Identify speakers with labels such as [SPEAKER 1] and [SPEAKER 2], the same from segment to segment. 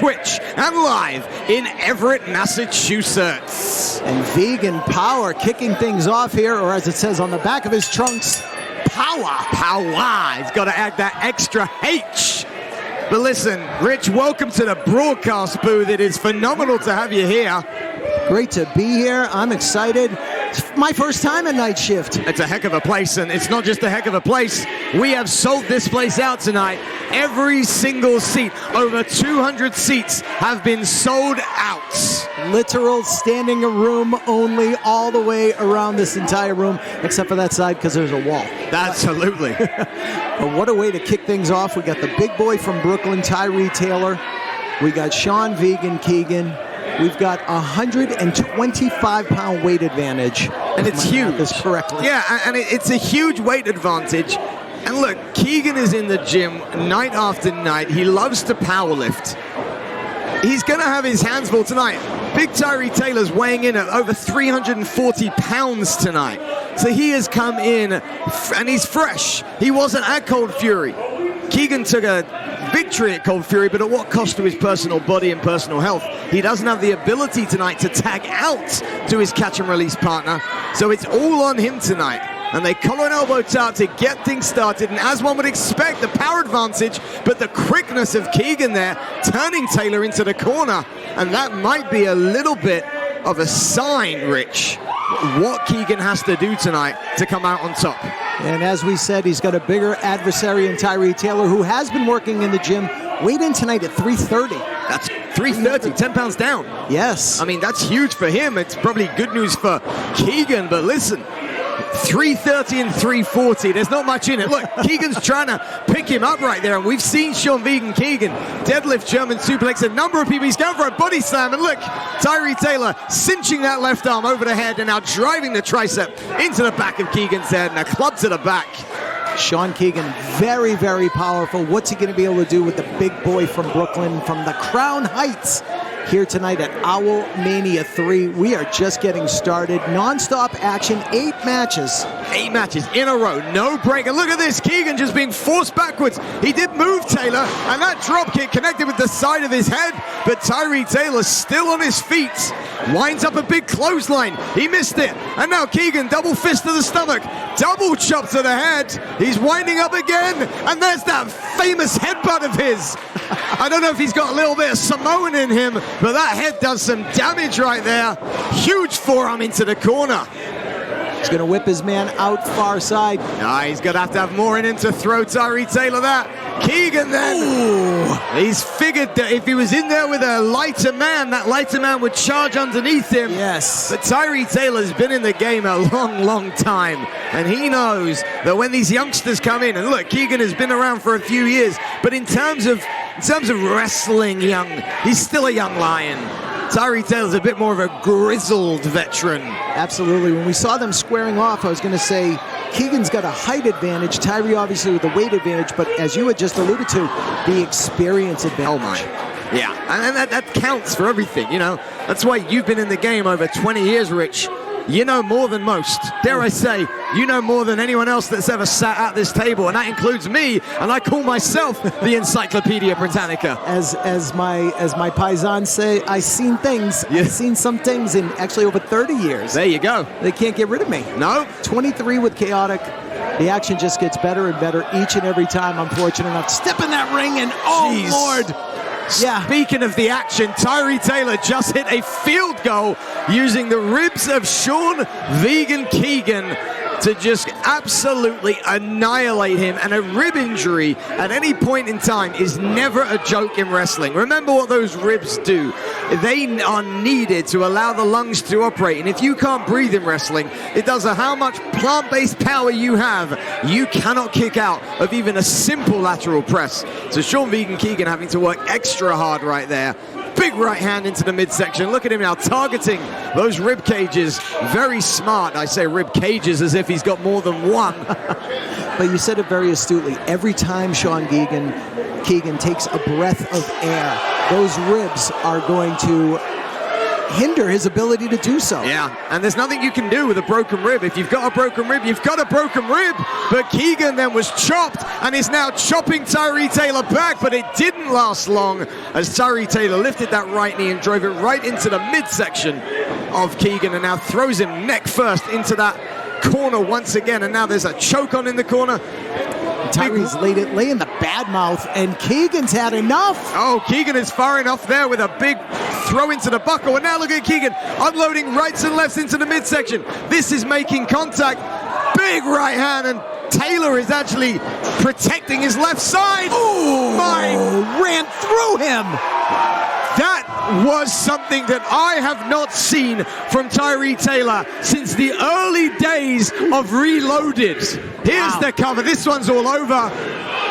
[SPEAKER 1] Twitch and live in Everett, Massachusetts.
[SPEAKER 2] And Vegan Power kicking things off here, or as it says on the back of his trunks, Power.
[SPEAKER 1] Power. He's got to add that extra H. But listen, Rich, welcome to the broadcast booth. It is phenomenal to have you here.
[SPEAKER 2] Great to be here. I'm excited. It's my first time at Night Shift.
[SPEAKER 1] It's a heck of a place, and it's not just a heck of a place. We have sold this place out tonight. Every single seat, over 200 seats, have been sold out.
[SPEAKER 2] Literal standing room only all the way around this entire room, except for that side because there's a wall.
[SPEAKER 1] Absolutely.
[SPEAKER 2] But what a way to kick things off. We got the big boy from Brooklyn, Tyree Taylor. We got Sean Vegan Keegan. We've got a 125-pound weight advantage.
[SPEAKER 1] And it's huge.
[SPEAKER 2] This correctly.
[SPEAKER 1] Yeah, and it's a huge weight advantage. And look, Keegan is in the gym night after night. He loves to powerlift. He's going to have his hands full tonight. Big Tyree Taylor's weighing in at over 340 pounds tonight. So he has come in, and he's fresh. He wasn't at Cold Fury. Keegan took a victory at Cold Fury, but at what cost to his personal body and personal health? He doesn't have the ability tonight to tag out to his catch and release partner, so it's all on him tonight. And they collar and elbow tap to get things started, and as one would expect, the power advantage, but the quickness of Keegan there, turning Taylor into the corner, and that might be a little bit of a sign, Rich, what Keegan has to do tonight to come out on top.
[SPEAKER 2] And as we said, he's got a bigger adversary in Tyree Taylor, who has been working in the gym. Weighed in tonight at 330.
[SPEAKER 1] That's 330, 10 pounds down.
[SPEAKER 2] Yes.
[SPEAKER 1] I mean, that's huge for him. It's probably good news for Keegan, but listen, 330 and 340, there's not much in it. Look, Keegan's trying to pick him up right there, and we've seen Sean Vegan Keegan deadlift, German suplex, a number of people. He's going for a body slam, and look, Tyree Taylor cinching that left arm over the head and now driving the tricep into the back of Keegan's head, and a club to the back.
[SPEAKER 2] Sean Keegan, very, very powerful. What's he going to be able to do with the big boy from Brooklyn, from the Crown Heights, here tonight at Owl Mania 3. We are just getting started. Non-stop action, 8 matches.
[SPEAKER 1] 8 matches in a row, no break. And look at this, Keegan just being forced backwards. He did move Taylor, and that drop kick connected with the side of his head, but Tyree Taylor still on his feet. Winds up a big clothesline. He missed it. And now Keegan, double fist to the stomach, double chop to the head. He's winding up again, and there's that famous headbutt of his. I don't know if he's got a little bit of Samoan in him, but that head does some damage right there. Huge forearm into the corner.
[SPEAKER 2] He's going to whip his man out far side.
[SPEAKER 1] He's going to have more in him to throw Tyree Taylor that. Keegan then. Ooh. He's figured that if he was in there with a lighter man, that lighter man would charge underneath him.
[SPEAKER 2] Yes.
[SPEAKER 1] But Tyree Taylor's been in the game a long, long time. And he knows that when these youngsters come in, and look, Keegan has been around for a few years, but in terms of wrestling he's still a young lion. Tyree Taylor's a bit more of a grizzled veteran.
[SPEAKER 2] Absolutely. When we saw them squaring off, I was going to say Keegan's got a height advantage. Tyree obviously with the weight advantage, but as you had just alluded to, the experience advantage.
[SPEAKER 1] Oh my. Yeah, and that counts for everything, you know. That's why you've been in the game over 20 years, Rich. You know more than most. Dare I say, you know more than anyone else that's ever sat at this table, and that includes me, and I call myself the Encyclopedia Britannica.
[SPEAKER 2] As my paisans say, I've seen things. Yeah. I've seen some things in actually over 30 years.
[SPEAKER 1] There you go.
[SPEAKER 2] They can't get rid of me.
[SPEAKER 1] No.
[SPEAKER 2] 23 with Chaotic. The action just gets better and better each and every time I'm fortunate enough to step in that ring, and oh,
[SPEAKER 1] jeez.
[SPEAKER 2] Lord. Yeah.
[SPEAKER 1] Speaking of the action, Tyree Taylor just hit a field goal using the ribs of Sean Vegan Keegan to just absolutely annihilate him. And a rib injury at any point in time is never a joke in wrestling. Remember what those ribs do. They are needed to allow the lungs to operate. And if you can't breathe in wrestling, it doesn't matter how much plant-based power you have, you cannot kick out of even a simple lateral press. So Sean Vegan Keegan having to work extra hard right there. Big right hand into the midsection. Look at him now targeting those rib cages. Very smart. I say rib cages as if he's got more than one.
[SPEAKER 2] But you said it very astutely. Every time Sean Keegan takes a breath of air, those ribs are going to hinder his ability to do so.
[SPEAKER 1] Yeah, and there's nothing you can do with a broken rib. If you've got a broken rib, you've got a broken rib. But Keegan then was chopped and is now chopping Tyree Taylor back, but it didn't last long as Tyree Taylor lifted that right knee and drove it right into the midsection of Keegan and now throws him neck first into that corner once again. And now there's a choke on in the corner.
[SPEAKER 2] Tyree's laying the bad mouth, and Keegan's had enough.
[SPEAKER 1] Oh, Keegan is far enough there with a big throw into the buckle. And now look at Keegan unloading rights and lefts into the midsection. This is making contact. Big right hand, and Taylor is actually protecting his left side.
[SPEAKER 2] Oh, ran through him.
[SPEAKER 1] That was something that I have not seen from Tyree Taylor since the early days of Reloaded. Here's the cover. This one's all over,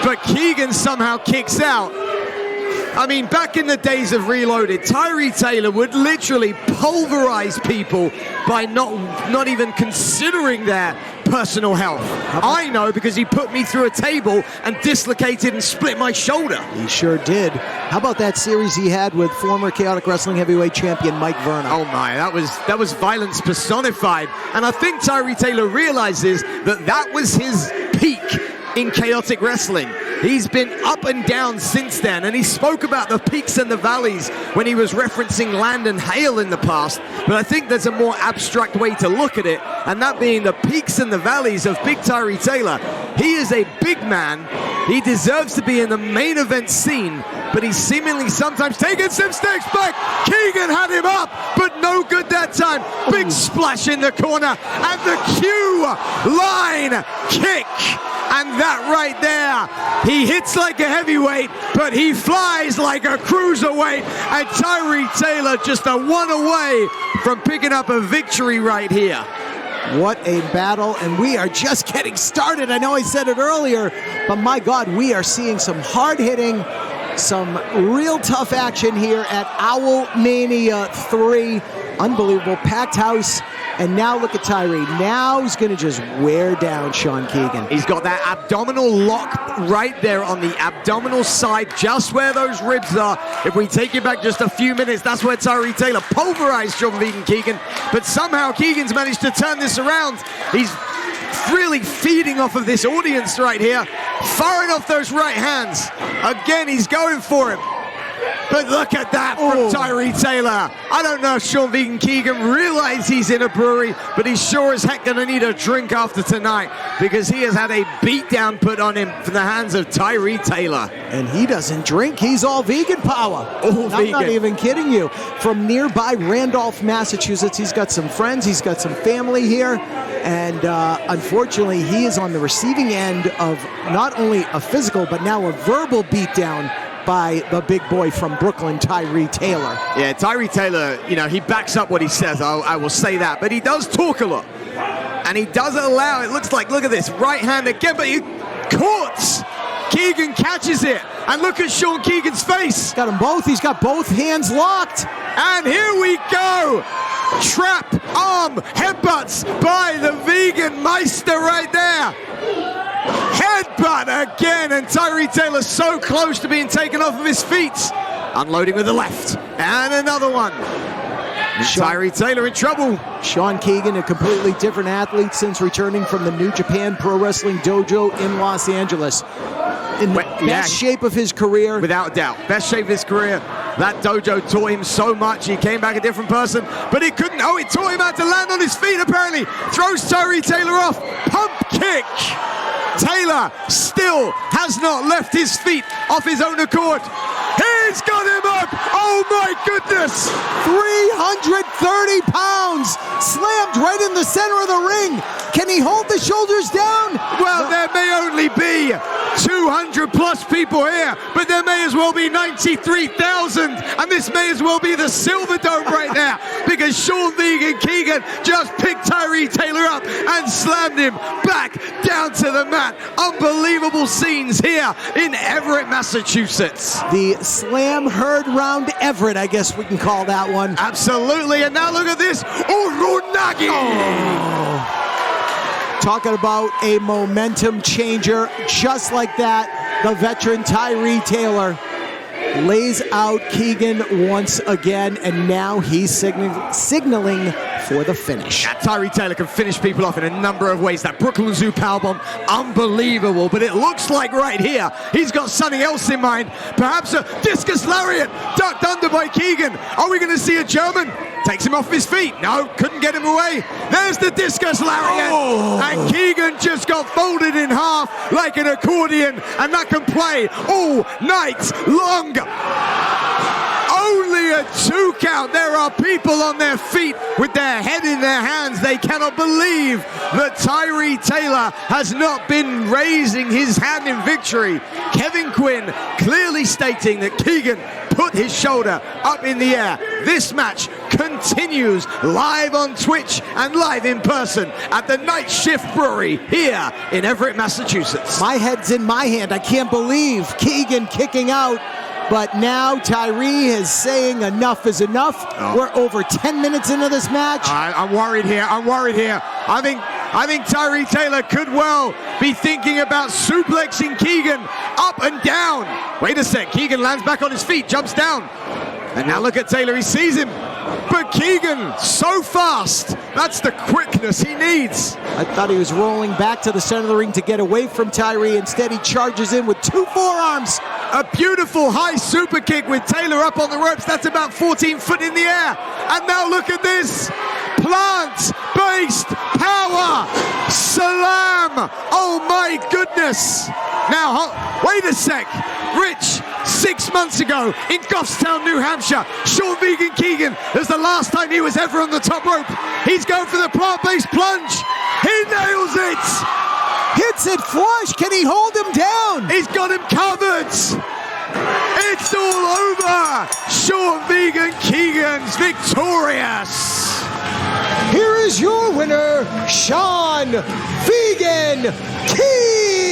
[SPEAKER 1] but Keegan somehow kicks out. I mean, back in the days of Reloaded, Tyree Taylor would literally pulverize people by not even considering their personal health. I know because he put me through a table and dislocated and split my shoulder.
[SPEAKER 2] He sure did. How about that series he had with former Chaotic Wrestling heavyweight champion Mike Verna?
[SPEAKER 1] Oh my, that was violence personified. And I think Tyree Taylor realizes that was his peak in Chaotic Wrestling. He's been up and down since then, and he spoke about the peaks and the valleys when he was referencing land and hail in the past. But I think there's a more abstract way to look at it, and that being the peaks and the valleys of Big Tyree Taylor. He is a big man. He deserves to be in the main event scene, but he's seemingly sometimes taking some steps back. Keegan had him up, but no good that time. Big splash in the corner, and the Q line kick. And that right there, he hits like a heavyweight, but he flies like a cruiserweight. And Tyree Taylor just a one away from picking up a victory right here.
[SPEAKER 2] What a battle, and we are just getting started. I know I said it earlier, but my God, we are seeing some hard-hitting, some real tough action here at Owl Mania 3. Unbelievable, packed house. And now look at Tyree. Now he's going to just wear down Sean Keegan.
[SPEAKER 1] He's got that abdominal lock right there on the abdominal side, just where those ribs are. If we take it back just a few minutes, that's where Tyree Taylor pulverized John Vegan Keegan. But somehow Keegan's managed to turn this around. He's really feeding off of this audience right here. Firing off those right hands. Again, he's going for him. But look at that from Tyree Taylor. I don't know if Sean Vegan Keegan realizes he's in a brewery, but he's sure as heck going to need a drink after tonight because he has had a beatdown put on him from the hands of Tyree Taylor.
[SPEAKER 2] And he doesn't drink. He's all vegan power.
[SPEAKER 1] All vegan.
[SPEAKER 2] I'm not even kidding you. From nearby Randolph, Massachusetts, he's got some friends. He's got some family here. And unfortunately, he is on the receiving end of not only a physical, but now a verbal beatdown by the big boy from Brooklyn, Tyree Taylor.
[SPEAKER 1] Yeah, Tyree Taylor, you know, he backs up what he says. I will say that. But he does talk a lot. And he does allow, it looks like, look at this, right hand again, but he caught. Keegan catches it. And look at Sean Keegan's face.
[SPEAKER 2] Got them both. He's got both hands locked.
[SPEAKER 1] And here we go. Trap arm headbutts by the Vegan Meister right there. Headbutt again, and Tyree Taylor so close to being taken off of his feet. Unloading with the left, and another one. Tyree Taylor in trouble.
[SPEAKER 2] Sean Keegan, a completely different athlete since returning from the New Japan Pro Wrestling Dojo in Los Angeles. In the best shape of his career.
[SPEAKER 1] Without doubt, best shape of his career. That dojo taught him so much. He came back a different person, but he couldn't. Oh, it taught him how to land on his feet, apparently. Throws Tyree Taylor off. Pump kick. Taylor still has not left his feet off his own accord. He's got him up. Oh my goodness.
[SPEAKER 2] 330 pounds slammed right in the center of the ring. Can he hold the shoulders down?
[SPEAKER 1] Well, there may only be 200 plus people here, but there may as well be 93,000, and this may as well be the Silver Dome right now, because Sean Vegan Keegan just picked Tyree Taylor up and slammed him back down to the mat. Unbelievable scenes here in Everett, Massachusetts.
[SPEAKER 2] The slam heard round Everett, I guess we can call that one.
[SPEAKER 1] Absolutely, and now look at this. Urunagi!
[SPEAKER 2] Oh. Talking about a momentum changer, just like that, the veteran Tyree Taylor lays out Keegan once again, and now he's signaling for the finish.
[SPEAKER 1] Yeah, Tyree Taylor can finish people off in a number of ways. That Brooklyn Zoo powerbomb, unbelievable. But it looks like right here, he's got something else in mind. Perhaps a discus lariat, ducked under by Keegan. Are we going to see a German? Takes him off his feet. No, couldn't get him away. There's the discus lariat. Oh. And Keegan just got folded in half like an accordion. And that can play all night long. Only a 2 count. There are people on their feet with their head in their hands. They cannot believe that Tyree Taylor has not been raising his hand in victory. Kevin Quinn clearly stating that Keegan put his shoulder up in the air. This match continues live on Twitch and live in person at the Night Shift Brewery here in Everett, Massachusetts.
[SPEAKER 2] My head's in my hand. I can't believe Keegan kicking out. But now Tyree is saying enough is enough. Oh. We're over 10 minutes into this match.
[SPEAKER 1] I'm worried here. I think Tyree Taylor could well be thinking about suplexing Keegan up and down. Wait a sec. Keegan lands back on his feet, jumps down. And now look at Taylor. He sees him. But Keegan, so fast. That's the quickness he needs.
[SPEAKER 2] I thought he was rolling back to the center of the ring to get away from Tyree. Instead, he charges in with 2 forearms.
[SPEAKER 1] A beautiful high super kick with Taylor up on the ropes. That's about 14 foot in the air. And now look at this. Plant-based power slam. Oh my goodness. Now, wait a sec. Rich, 6 months ago in Goffstown, New Hampshire, Sean Vegan Keegan is the last time he was ever on the top rope. He's going for the plant-based plunge. He nails it.
[SPEAKER 2] Hits it flush. Can he hold him down?
[SPEAKER 1] He's got him covered. It's all over. Sean Vegan Keegan's victorious.
[SPEAKER 2] Here is your winner, Sean Vegan Keegan.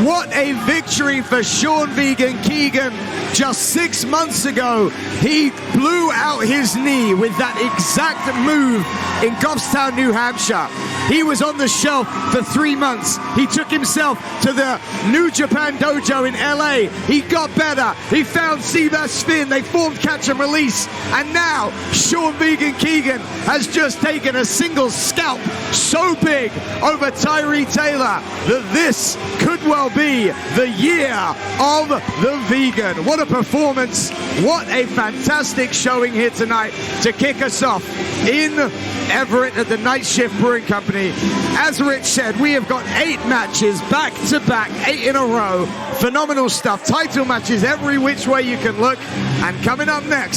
[SPEAKER 1] What a victory for Sean Vegan Keegan. Just 6 months ago, he blew out his knee with that exact move in Goffstown, New Hampshire. He was on the shelf for 3 months. He took himself to the New Japan Dojo in LA. He got better. He found Seabass Spin. They formed Catch and Release. And now, Sean Vegan Keegan has just taken a single scalp so big over Tyree Taylor that this could well be the year of the Vegan. What a performance. What a fantastic showing here tonight to kick us off in Everett at the Night Shift Brewing Company. As Rich said, we have got 8 matches back to back, 8 in a row. Phenomenal stuff. Title matches every which way you can look. And coming up next,